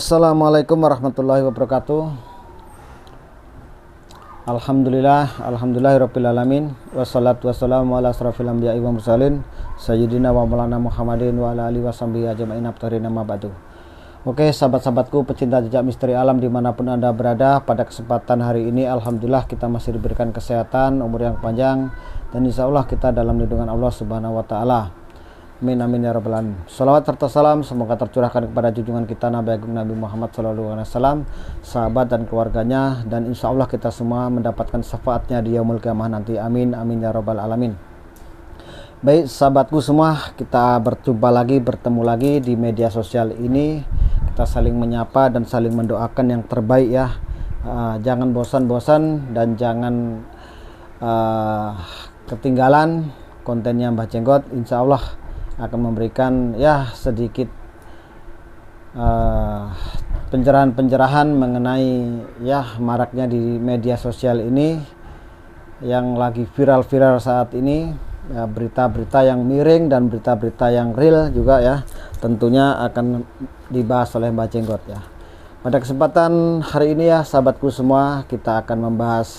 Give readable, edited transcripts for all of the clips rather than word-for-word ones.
Assalamualaikum warahmatullahi wabarakatuh. Alhamdulillahirabbil alamin wassalatu wassalamu ala asrofil anbiya'i wa mursalin sayyidina wa maulana Muhammadin wa ala alihi washabihi ajma'in abtarin amma ba'du. Oke, sahabat-sahabatku pecinta jejak misteri alam dimanapun Anda berada, pada kesempatan hari ini alhamdulillah kita masih diberikan kesehatan, umur yang panjang, dan insya Allah kita dalam lindungan Allah subhanahu wa ta'ala. Amin amin ya rabbal alamin. Salawat serta salam semoga tercurahkan kepada junjungan kita Nabi Agung Nabi Muhammad SAW, sahabat dan keluarganya, dan insya Allah kita semua mendapatkan syafaatnya di yaumul qiyamah nanti. Amin amin ya rabbal alamin. Baik sahabatku semua, kita bertemu lagi di media sosial ini. Kita saling menyapa dan saling mendoakan yang terbaik ya. Jangan bosan-bosan dan jangan ketinggalan kontennya Mbah Jenggot. Insya Allah akan memberikan ya sedikit pencerahan-pencerahan mengenai ya maraknya di media sosial ini yang lagi viral-viral saat ini, ya, berita-berita yang miring dan berita-berita yang real juga ya, tentunya akan dibahas oleh Mbah Jenggot ya. Pada kesempatan hari ini ya sahabatku semua, kita akan membahas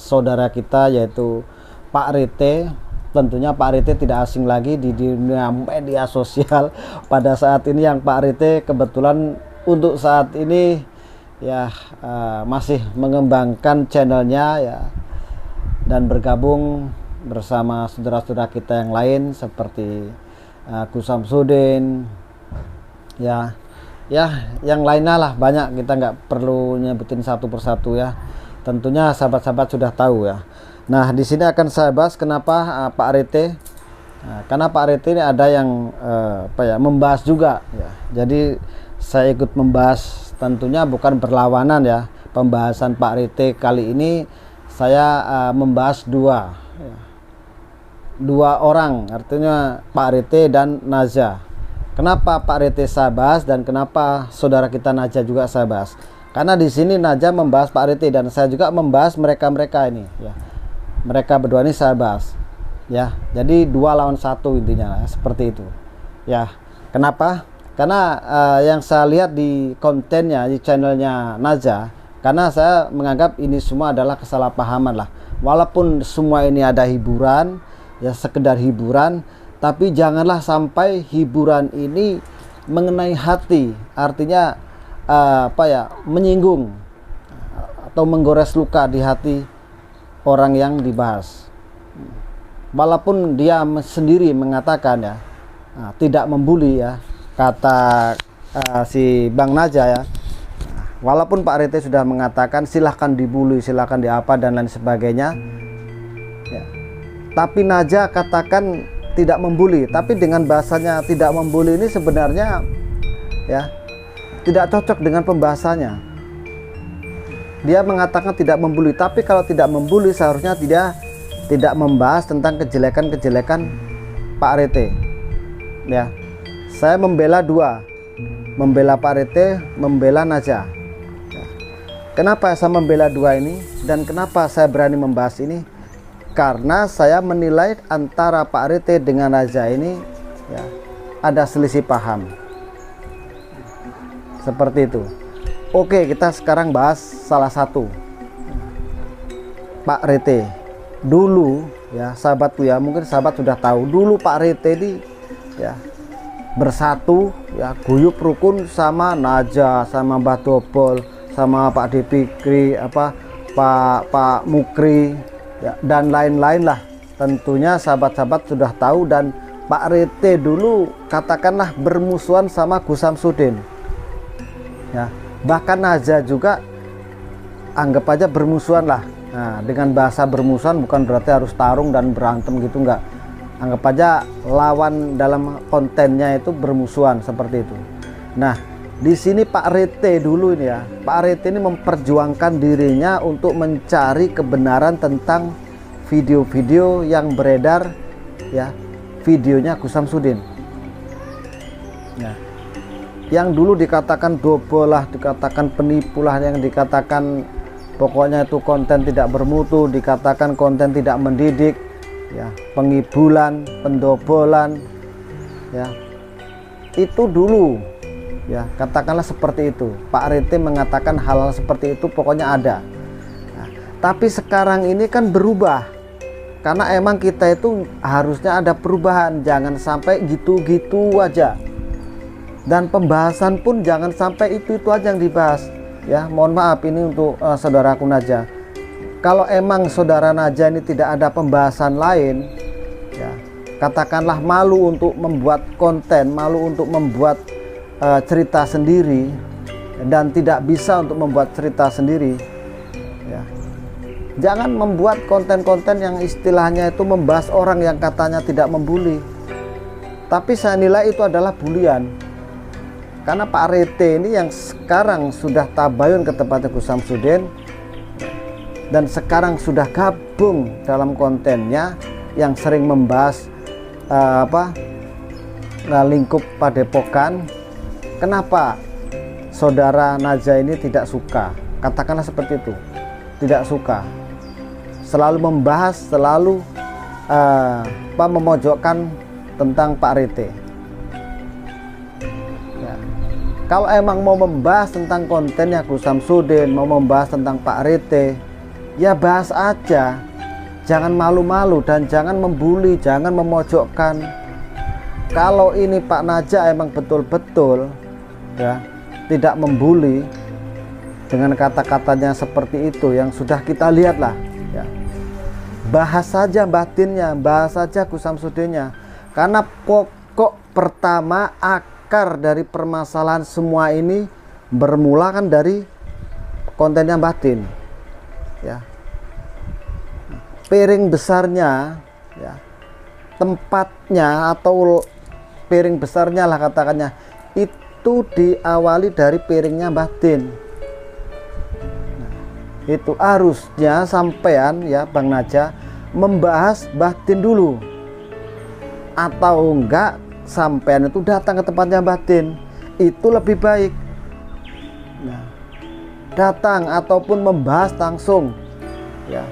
saudara kita yaitu Pak Rete. Tentunya Pak Rete tidak asing lagi di dunia media sosial pada saat ini, yang Pak Rete kebetulan untuk saat ini ya masih mengembangkan channelnya ya, dan bergabung bersama saudara-saudara kita yang lain seperti Gus Samsudin ya yang lainnya lah, banyak, kita nggak perlu nyebutin satu persatu ya, tentunya sahabat-sahabat sudah tahu ya. Nah, di sini akan saya bahas kenapa Pak Rete. Karena Pak Rete ini ada yang membahas juga ya. Jadi saya ikut membahas, tentunya bukan berlawanan ya. Pembahasan Pak Rete kali ini saya membahas dua orang, artinya Pak Rete dan Naza. Kenapa Pak Rete saya bahas dan kenapa saudara kita Naza juga saya bahas? Karena di sini Naza membahas Pak Rete dan saya juga membahas mereka ini ya. Mereka berdua ini saya bahas ya, jadi 2 lawan 1 intinya ya, seperti itu ya. Kenapa? Karena yang saya lihat di kontennya, di channelnya Naza, karena saya menganggap ini semua adalah kesalahpahaman lah. Walaupun semua ini ada hiburan ya, sekedar hiburan, tapi janganlah sampai hiburan ini mengenai hati, artinya menyinggung atau menggores luka di hati orang yang dibahas. Walaupun dia sendiri mengatakan ya tidak membuli ya, kata si Bang Naza ya, walaupun Pak Rete sudah mengatakan silahkan dibully, silahkan diapa dan lain sebagainya ya, tapi Naza katakan tidak membuli. Tapi dengan bahasanya tidak membuli ini sebenarnya ya tidak cocok dengan pembahasannya. Dia mengatakan tidak membuli, tapi kalau tidak membuli seharusnya tidak membahas tentang kejelekan-kejelekan Pak Rete ya. Saya membela dua, membela Pak Rete, membela Naza ya. Kenapa saya membela dua ini dan kenapa saya berani membahas ini? Karena saya menilai antara Pak Rete dengan Naza ini ya, ada selisih paham seperti itu. Oke, kita sekarang bahas salah satu, Pak Rete. Dulu ya sahabatku ya, mungkin sahabat sudah tahu, dulu Pak Rete ini ya bersatu ya, guyup rukun sama Naza, sama Mbah Dobol, sama Pak Depikri, Pak Mukri ya, dan lain-lain lah. Tentunya sahabat-sahabat sudah tahu, dan Pak Rete dulu katakanlah bermusuhan sama Gus Samsudin ya. Bahkan Naza juga anggap aja bermusuhan lah. Nah, dengan bahasa bermusuhan bukan berarti harus tarung dan berantem gitu, enggak. Anggap aja lawan dalam kontennya itu bermusuhan seperti itu. Nah, di sini Pak Rete dulu ini ya, Pak Rete ini memperjuangkan dirinya untuk mencari kebenaran tentang video-video yang beredar ya, videonya Gus Samsudin. Ya. Yang dulu dikatakan dobol lah, dikatakan penipu lah, yang dikatakan pokoknya itu konten tidak bermutu, dikatakan konten tidak mendidik ya, pengibulan, pendobolan ya, itu dulu Ya, katakanlah seperti itu. Pak Rete mengatakan hal seperti itu pokoknya ada. Nah, tapi sekarang ini kan berubah. Karena emang kita itu harusnya ada perubahan, jangan sampai gitu-gitu aja. Dan pembahasan pun jangan sampai itu aja yang dibahas. Ya, mohon maaf ini untuk saudaraku Naja. Kalau emang saudara Naja ini tidak ada pembahasan lain, ya, katakanlah malu untuk membuat konten, malu untuk membuat cerita sendiri, dan tidak bisa untuk membuat cerita sendiri, ya, jangan membuat konten-konten yang istilahnya itu membahas orang yang katanya tidak membuli, tapi saya nilai itu adalah bulian. Karena Pak Rete ini yang sekarang sudah tabayun ke tempatnya Gus Samsudin, dan sekarang sudah gabung dalam kontennya yang sering membahas lingkup Padepokan. Kenapa saudara Naja ini tidak suka? Katakanlah seperti itu, tidak suka. Selalu membahas, selalu memojokkan tentang Pak Rete. Ya. Kalau emang mau membahas tentang kontennya Gus Samsudin, mau membahas tentang Pak Rete, ya bahas aja. Jangan malu-malu dan jangan membuli, jangan memojokkan. Kalau ini Pak Naja emang betul-betul ya tidak membuli dengan kata-katanya seperti itu yang sudah kita lihat lah, ya, bahas saja batinnya, bahas saja Gus Samsudinnya. Karena pokok pertama akar dari permasalahan semua ini bermula kan dari kontennya batin, ya. Piring besarnya, ya, tempatnya atau piring besarnya lah katakannya, itu diawali dari piringnya batin. Nah, itu harusnya sampean ya Bang Naja membahas batin dulu, atau enggak sampean itu datang ke tempatnya batin, itu lebih baik. Nah, datang ataupun membahas langsung ya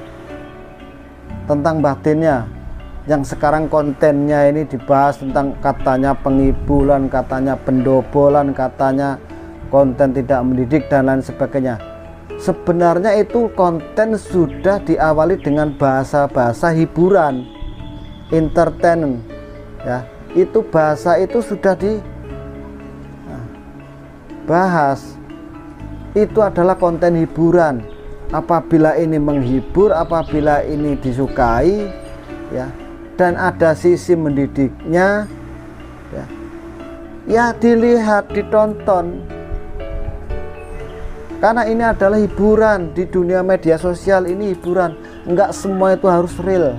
tentang batinnya. Yang sekarang kontennya ini dibahas tentang katanya pengibulan, katanya pendobolan, katanya konten tidak mendidik dan lain sebagainya. Sebenarnya itu konten sudah diawali dengan bahasa-bahasa hiburan, entertainment, ya. Itu bahasa itu sudah dibahas. Itu adalah konten hiburan. Apabila ini menghibur, apabila ini disukai, ya, dan ada sisi mendidiknya, ya dilihat, ditonton. Karena ini adalah hiburan. Di dunia media sosial ini hiburan, enggak semua itu harus real,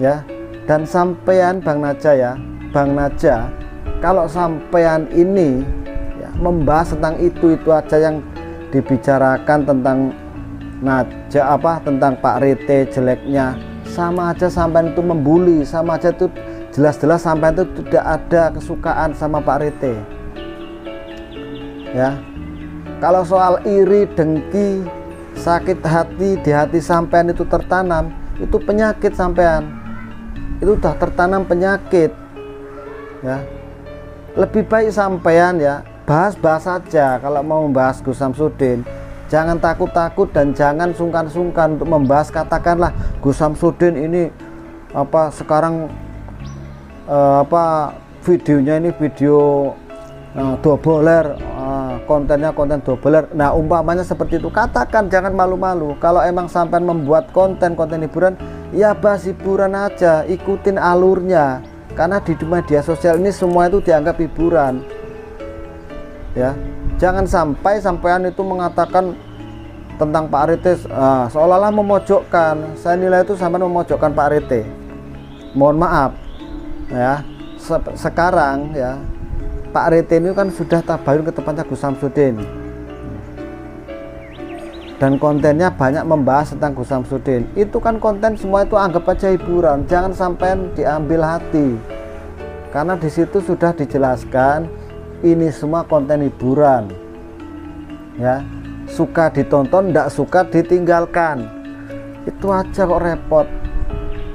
ya. Dan sampean Bang Naja ya, Bang Naja, kalau sampean ini ya, membahas tentang itu aja yang dibicarakan tentang Naja, tentang Pak Rete jeleknya, sama aja sampai itu membuli, sama aja itu jelas-jelas sampai itu tidak ada kesukaan sama Pak Rete, ya. Kalau soal iri, dengki, sakit hati di hati sampean itu tertanam, itu penyakit sampean, itu udah tertanam penyakit, ya. Lebih baik sampean ya bahas saja. Kalau mau membahas Gus Samsudin, jangan takut-takut dan jangan sungkan-sungkan untuk membahas. Katakanlah Gus Samsudin ini sekarang videonya ini video doboler, kontennya konten doboler. Nah, umpamanya seperti itu, katakan, jangan malu-malu. Kalau emang sampai membuat konten hiburan, ya bahas hiburan aja, ikutin alurnya. Karena di media sosial ini semua itu dianggap hiburan, ya. Jangan sampai sampean itu mengatakan tentang Pak Rete seolah-olah memojokkan. Saya nilai itu sampai memojokkan Pak Rete. Mohon maaf ya. Sekarang ya Pak Rete ini kan sudah tabayun ke tempatnya Gus Samsudin, dan kontennya banyak membahas tentang Gus Samsudin. Itu kan konten semua itu anggap aja hiburan. Jangan sampai diambil hati, karena di situ sudah dijelaskan ini semua konten hiburan, ya. Suka ditonton, tidak suka ditinggalkan. Itu aja kok repot,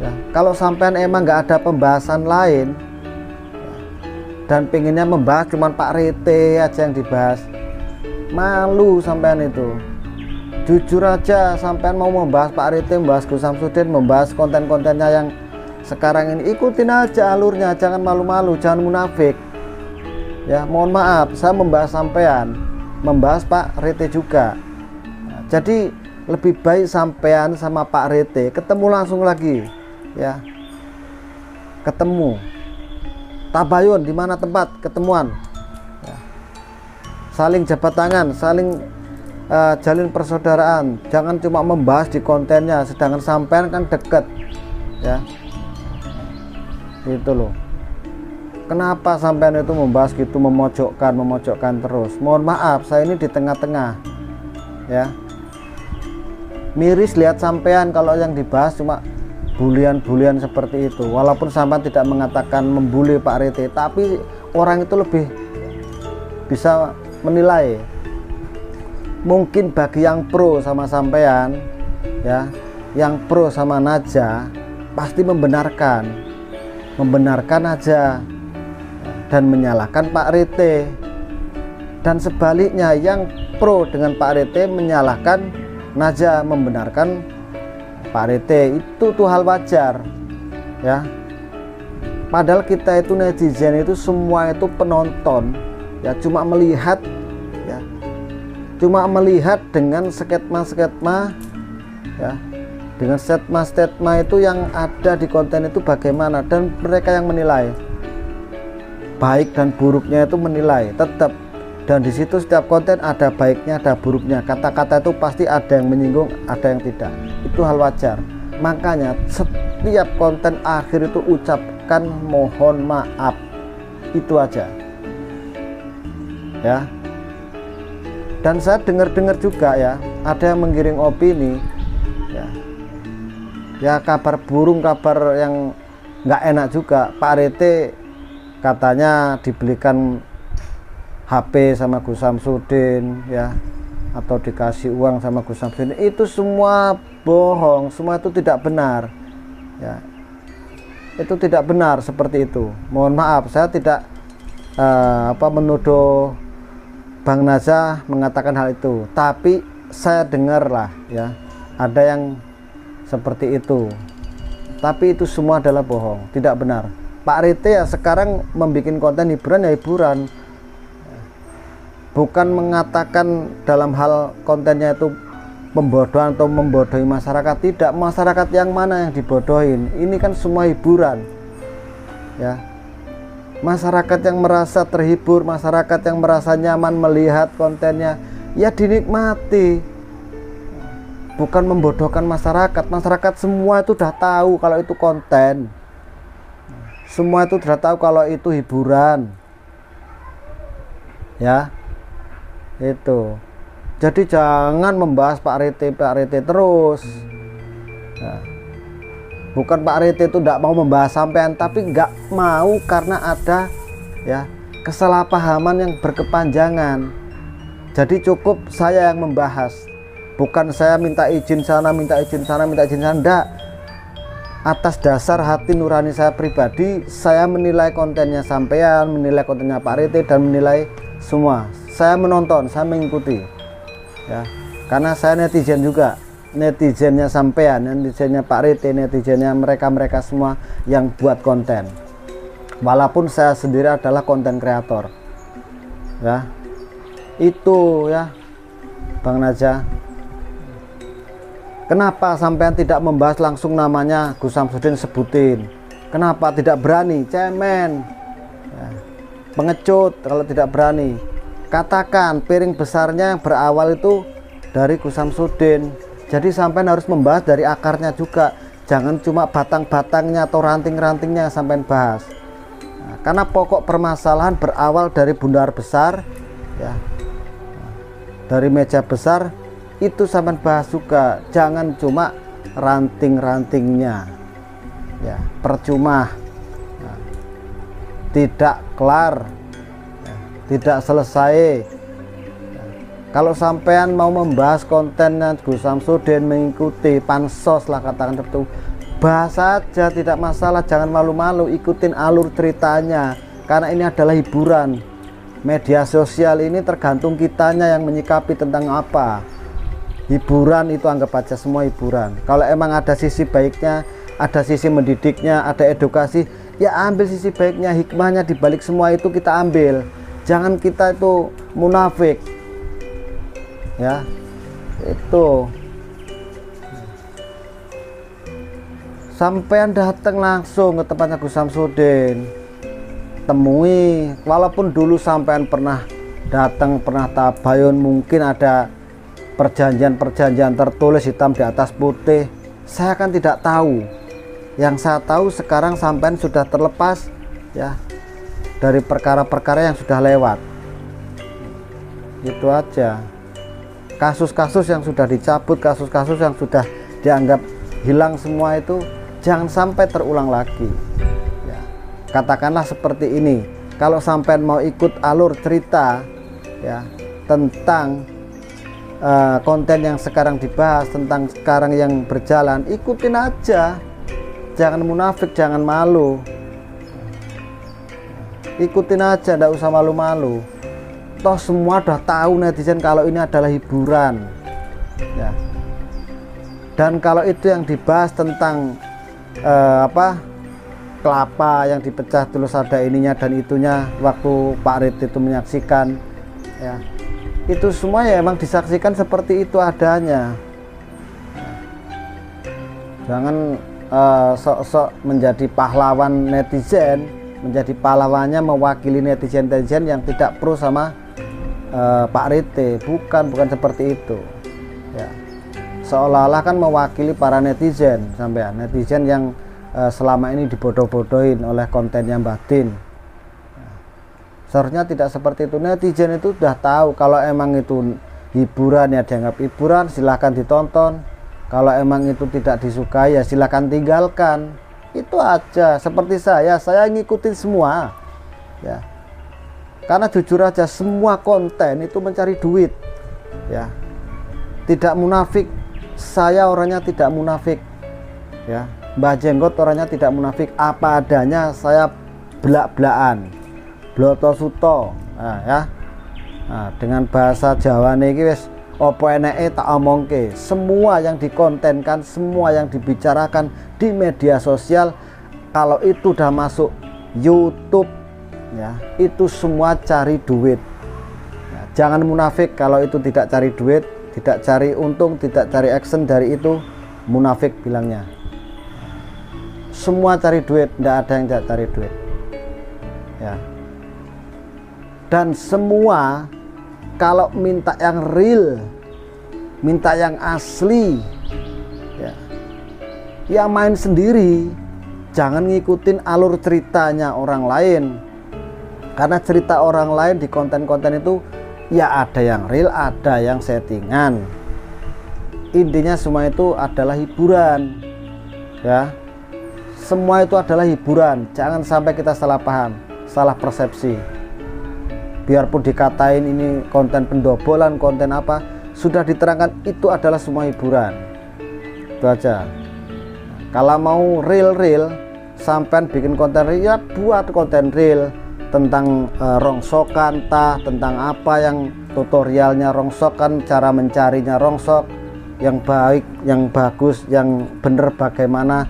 ya. Kalau sampean emang nggak ada pembahasan lain, dan pengennya membahas cuman Pak Rete aja yang dibahas. Malu sampean itu. Jujur aja, sampean mau membahas Pak Rete, membahas Gus Samsudin, membahas konten-kontennya yang sekarang ini, ikutin aja alurnya, jangan malu-malu, jangan munafik. Ya, mohon maaf, saya membahas sampean, membahas Pak Rete juga. Jadi lebih baik sampean sama Pak Rete ketemu langsung lagi, ya. Ketemu. Tabayun di mana tempat ketemuan. Ya. Saling jabat tangan, saling jalin persaudaraan. Jangan cuma membahas di kontennya, sedangkan sampean kan deket, ya. Itu loh. Kenapa sampean itu membahas gitu, memojokkan terus? Mohon maaf, saya ini di tengah-tengah, ya. Miris lihat sampean kalau yang dibahas cuma bulian-bulian seperti itu. Walaupun sampean tidak mengatakan membuli Pak Rete, tapi orang itu lebih bisa menilai. Mungkin bagi yang pro sama sampean, ya, yang pro sama Naja pasti membenarkan aja dan menyalahkan Pak Rete, dan sebaliknya yang pro dengan Pak Rete menyalahkan Naja, membenarkan Pak Rete. Itu tuh hal wajar, ya. Padahal kita itu netizen itu semua itu penonton, ya, cuma melihat, ya, cuma melihat dengan sketma, ya, dengan statement itu yang ada di konten itu bagaimana, dan mereka yang menilai baik dan buruknya itu menilai tetap. Dan di situ setiap konten ada baiknya, ada buruknya. Kata-kata itu pasti ada yang menyinggung, ada yang tidak. Itu hal wajar. Makanya setiap konten akhir itu ucapkan mohon maaf. Itu aja, ya. Dan saya dengar-dengar juga, ya, ada yang menggiring opini, ya. Ya, kabar burung, kabar yang nggak enak juga. Pak Rete katanya dibelikan HP sama Gus Samsudin, ya, atau dikasih uang sama Gus Samsudin. Itu semua bohong, semua itu tidak benar, ya. Itu tidak benar seperti itu. Mohon maaf, saya tidak menuduh Bang Naja mengatakan hal itu, tapi saya dengarlah, ya, ada yang seperti itu. Tapi itu semua adalah bohong, tidak benar. Pak Rete ya sekarang membuat konten hiburan, ya hiburan, bukan mengatakan dalam hal kontennya itu pembodohan atau membodohi masyarakat. Tidak, masyarakat yang mana yang dibodohin? Ini kan semua hiburan, ya. Masyarakat yang merasa terhibur, masyarakat yang merasa nyaman melihat kontennya, ya dinikmati, bukan membodohkan masyarakat. Masyarakat semua itu udah tahu kalau itu konten, semua itu udah tahu kalau itu hiburan, ya. Itu. Jadi jangan membahas Pak Rete terus, ya. Bukan Pak Rete itu tidak mau membahas sampean, tapi nggak mau karena ada, ya, kesalahpahaman yang berkepanjangan. Jadi cukup saya yang membahas, bukan saya minta izin sana, minta izin sana, minta izin sana. Enggak. Atas dasar hati nurani saya pribadi, saya menilai kontennya sampean, menilai kontennya Pak Rete, dan menilai semua. Saya menonton, saya mengikuti, ya, karena saya netizen juga, netizennya sampean, netizennya Pak Rete, netizennya mereka semua yang buat konten. Walaupun saya sendiri adalah konten kreator, ya. Itu, ya, Bang Naja. Kenapa sampean tidak membahas langsung namanya Gus Samsudin, sebutin? Kenapa tidak berani? Cemen, ya. Pengecut kalau tidak berani. Katakan piring besarnya yang berawal itu dari Gus Samsudin. Jadi sampean harus membahas dari akarnya juga. Jangan cuma batang-batangnya atau ranting-rantingnya sampean bahas. Nah, karena pokok permasalahan berawal dari bundar besar, ya. Dari meja besar itu sampean bahas juga. Jangan cuma ranting-rantingnya, ya. Percuma, nah, tidak kelar, tidak selesai. Kalau sampean mau membahas kontennya Gus Samsudin, mengikuti pansos lah, katakan seperti itu, bahas saja, tidak masalah. Jangan malu-malu, ikutin alur ceritanya, karena ini adalah hiburan. Media sosial ini tergantung kitanya yang menyikapi tentang apa. Hiburan itu anggap aja semua hiburan. Kalau emang ada sisi baiknya, ada sisi mendidiknya, ada edukasi, ya ambil sisi baiknya, hikmahnya di balik semua itu kita ambil. Jangan kita itu munafik. Ya. Itu. Sampean datang langsung ke tempatnya Gus Samsudin, temui. Walaupun dulu sampean pernah datang, pernah tabayun, mungkin ada perjanjian-perjanjian tertulis hitam di atas putih, saya kan tidak tahu. Yang saya tahu sekarang sampean sudah terlepas ya dari perkara-perkara yang sudah lewat. Itu aja. Kasus-kasus yang sudah dicabut, kasus-kasus yang sudah dianggap hilang semua itu jangan sampai terulang lagi ya. Katakanlah seperti ini, kalau sampai mau ikut alur cerita ya tentang konten yang sekarang dibahas, tentang sekarang yang berjalan, ikutin aja, jangan munafik, jangan malu, ikutin aja, ndak usah malu-malu. Toh semua udah tahu netizen kalau ini adalah hiburan ya. Dan kalau itu yang dibahas tentang kelapa yang dipecah terus ada ininya dan itunya, waktu Pak Rit itu menyaksikan ya, itu semua ya emang disaksikan seperti itu adanya. Jangan sok-sok menjadi pahlawan netizen, menjadi pahlawannya mewakili netizen-netizen yang tidak pro sama Pak Rit. Bukan seperti itu ya. Seolah-olah kan mewakili para netizen, sampean netizen yang selama ini dibodoh-bodohin oleh kontennya batin. Seharusnya tidak seperti itu. Netizen itu sudah tahu kalau emang itu hiburan ya dianggap hiburan, silahkan ditonton. Kalau emang itu tidak disukai ya silahkan tinggalkan. Itu aja. Seperti saya ngikutin semua ya. Karena jujur aja semua konten itu mencari duit ya. Tidak munafik. Saya orangnya tidak munafik ya. Mbah Jenggot orangnya tidak munafik, apa adanya. Saya belak-belakan, bloto suto ya. Nah, dengan bahasa Jawa niki wis opo eneke tak omongke. Semua yang dikontenkan, semua yang dibicarakan di media sosial, kalau itu udah masuk YouTube ya, itu semua cari duit ya. Jangan munafik kalau itu tidak cari duit, tidak cari untung, tidak cari action dari itu, munafik bilangnya. Semua cari duit, tidak ada yang tidak cari duit ya. Dan semua kalau minta yang real, minta yang asli ya main sendiri, jangan ngikutin alur ceritanya orang lain. Karena cerita orang lain di konten-konten itu ya ada yang real, ada yang settingan. Intinya semua itu adalah hiburan ya. Semua itu adalah hiburan. Jangan sampai kita salah paham, salah persepsi. Biarpun dikatain ini konten pendobolan, konten apa, sudah diterangkan itu adalah semua hiburan. Itu aja. Kalau mau real, sampai bikin konten real, ya buat konten real tentang rongsokan, tentang apa yang tutorialnya rongsokan, cara mencarinya rongsok, yang baik, yang bagus, yang benar bagaimana,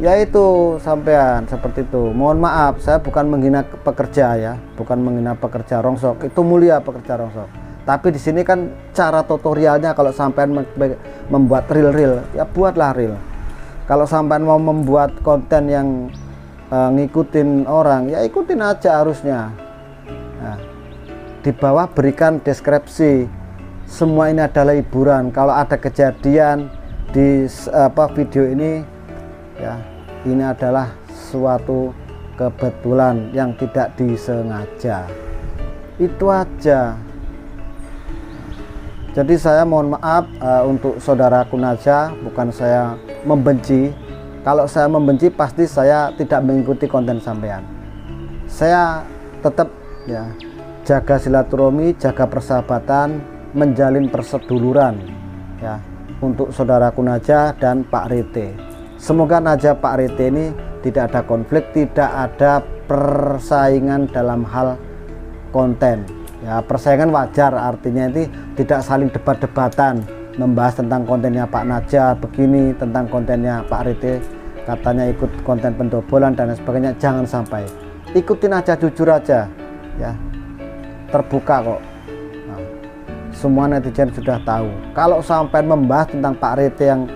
yaitu sampean seperti itu. Mohon maaf, saya bukan menghina pekerja ya, bukan menghina pekerja rongsok, itu mulia pekerja rongsok. Tapi di sini kan cara tutorialnya, kalau sampean membuat real, ya buatlah real. Kalau sampean mau membuat konten yang ngikutin orang, ya ikutin aja harusnya. Nah, di bawah berikan deskripsi, semua ini adalah hiburan. Kalau ada kejadian di video ini, ya ini adalah suatu kebetulan yang tidak disengaja. Itu aja. Jadi saya mohon maaf untuk saudaraku Naja, bukan saya membenci. Kalau saya membenci pasti saya tidak mengikuti konten sampean. Saya tetap ya jaga silaturahmi, jaga persahabatan, menjalin perseduluran ya untuk saudaraku Naja dan Pak Rite. Semoga Naja Pak Rite ini tidak ada konflik, tidak ada persaingan dalam hal konten. Ya, persaingan wajar, artinya ini tidak saling debat-debatan membahas tentang kontennya Pak Naja begini, tentang kontennya Pak Rite katanya ikut konten pendobolan dan lain sebagainya. Jangan sampai, ikutin aja, jujur aja ya, terbuka kok. Nah, semua netizen sudah tahu. Kalau sampai membahas tentang Pak Rite yang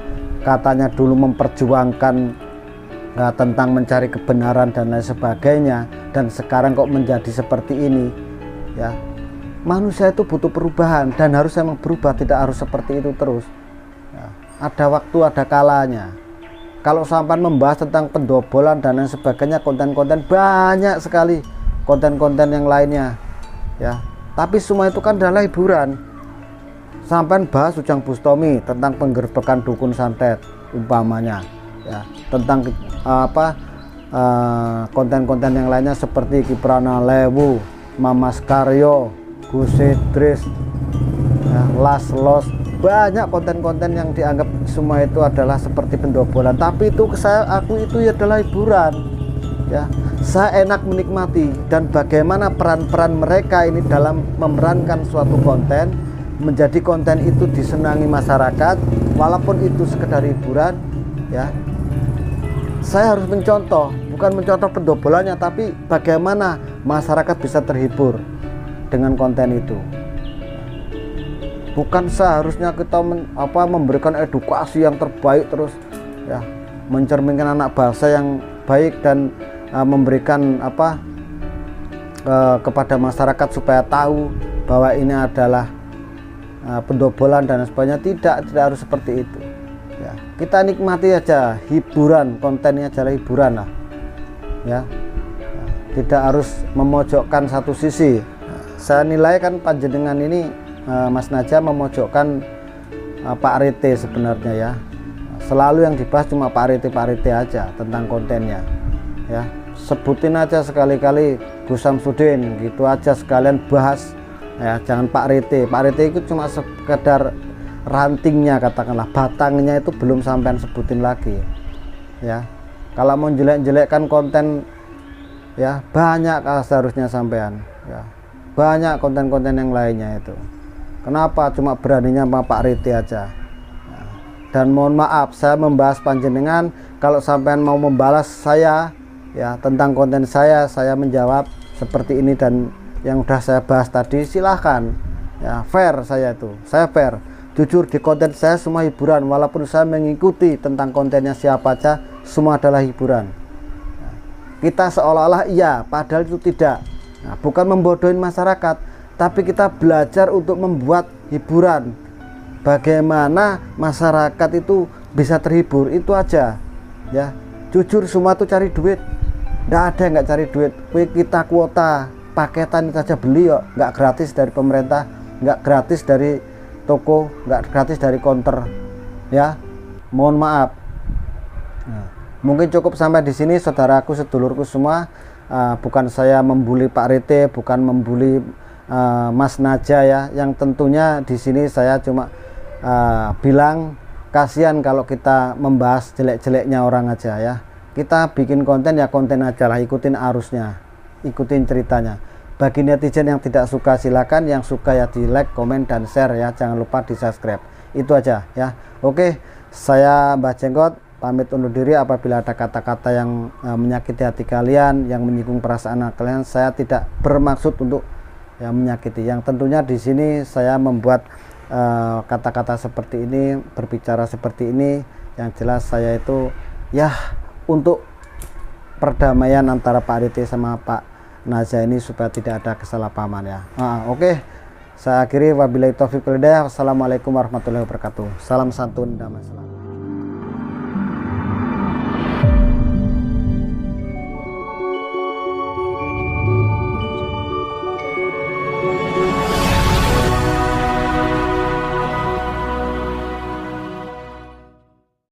katanya dulu memperjuangkan tentang mencari kebenaran dan lain sebagainya, dan sekarang kok menjadi seperti ini ya, manusia itu butuh perubahan dan harus emang berubah, tidak harus seperti itu terus ya. Ada waktu, ada kalanya. Kalau sampai membahas tentang pendobolan dan lain sebagainya, konten-konten banyak sekali, konten-konten yang lainnya ya, tapi semua itu kan adalah hiburan. Sampai bahas Ujang Bustomi tentang penggerbekan dukun santet umpamanya ya, tentang konten-konten yang lainnya seperti Kiprana Lewu, Mamas Karyo, Gus Idris ya, Las Los, banyak konten-konten yang dianggap semua itu adalah seperti pendobolan, tapi itu aku itu adalah hiburan ya. Saya enak menikmati, dan bagaimana peran-peran mereka ini dalam memerankan suatu konten menjadi konten itu disenangi masyarakat, walaupun itu sekedar hiburan ya. Saya harus mencontoh, bukan mencontoh pendobolannya, tapi bagaimana masyarakat bisa terhibur dengan konten itu. Bukan seharusnya kita memberikan edukasi yang terbaik terus ya, mencerminkan anak bangsa yang baik dan memberikan kepada masyarakat supaya tahu bahwa ini adalah pendobolan dan sebagainya. Tidak harus seperti itu ya. Kita nikmati aja hiburan, kontennya adalah hiburan lah ya. Tidak harus memojokkan satu sisi. Saya nilai kan panjenengan ini Mas Naja memojokkan Pak Rite sebenarnya ya. Selalu yang dibahas cuma Pak Rite aja tentang kontennya ya. Sebutin aja sekali-kali Gus Samsudin gitu aja, sekalian bahas ya, jangan Pak Rite. Pak Rite itu cuma sekedar rantingnya, katakanlah batangnya itu belum sampean sebutin lagi ya. Kalau mau jelek-jelekkan konten ya, banyak seharusnya sampean ya, banyak konten-konten yang lainnya itu. Kenapa cuma beraninya sama Pak Rite aja ya. Dan mohon maaf, saya membahas panjenengan, kalau sampean mau membalas saya ya tentang konten saya menjawab seperti ini dan yang udah saya bahas tadi, silahkan ya, fair. Saya fair, jujur. Di konten saya semua hiburan, walaupun saya mengikuti tentang kontennya siapa aja, semua adalah hiburan ya. Kita seolah-olah iya, padahal itu tidak. Nah, bukan membodohin masyarakat, tapi kita belajar untuk membuat hiburan, bagaimana masyarakat itu bisa terhibur, itu aja ya. Jujur, semua itu cari duit, nggak ada yang nggak cari duit. Kita kuota paketan itu aja beli kok, nggak gratis dari pemerintah, nggak gratis dari toko, nggak gratis dari counter ya. Mohon maaf. Nah, mungkin cukup sampai di sini, saudaraku, sedulurku semua. Bukan saya membuli Pak Rite, bukan membuli Mas Naja ya. Yang tentunya di sini saya cuma bilang kasihan kalau kita membahas jelek-jeleknya orang aja ya. Kita bikin konten ya konten aja lah, ikutin arusnya, ikutin ceritanya. Bagi netizen yang tidak suka silakan, yang suka ya di like, komen, dan share ya. Jangan lupa di subscribe. Itu aja ya. Oke, saya Mbah Jenggot pamit undur diri. Apabila ada kata-kata yang menyakiti hati kalian, yang menyinggung perasaan kalian, saya tidak bermaksud untuk ya menyakiti. Yang tentunya di sini saya membuat kata-kata seperti ini, berbicara seperti ini, yang jelas saya itu ya untuk perdamaian antara Pak Rite sama Pak Naja ini supaya tidak ada kesalahpahaman ya. Oke. Saya akhiri, wabillahi taufiq wal hidayah. Wassalamualaikum warahmatullahi wabarakatuh. Salam santun, damai sejahtera.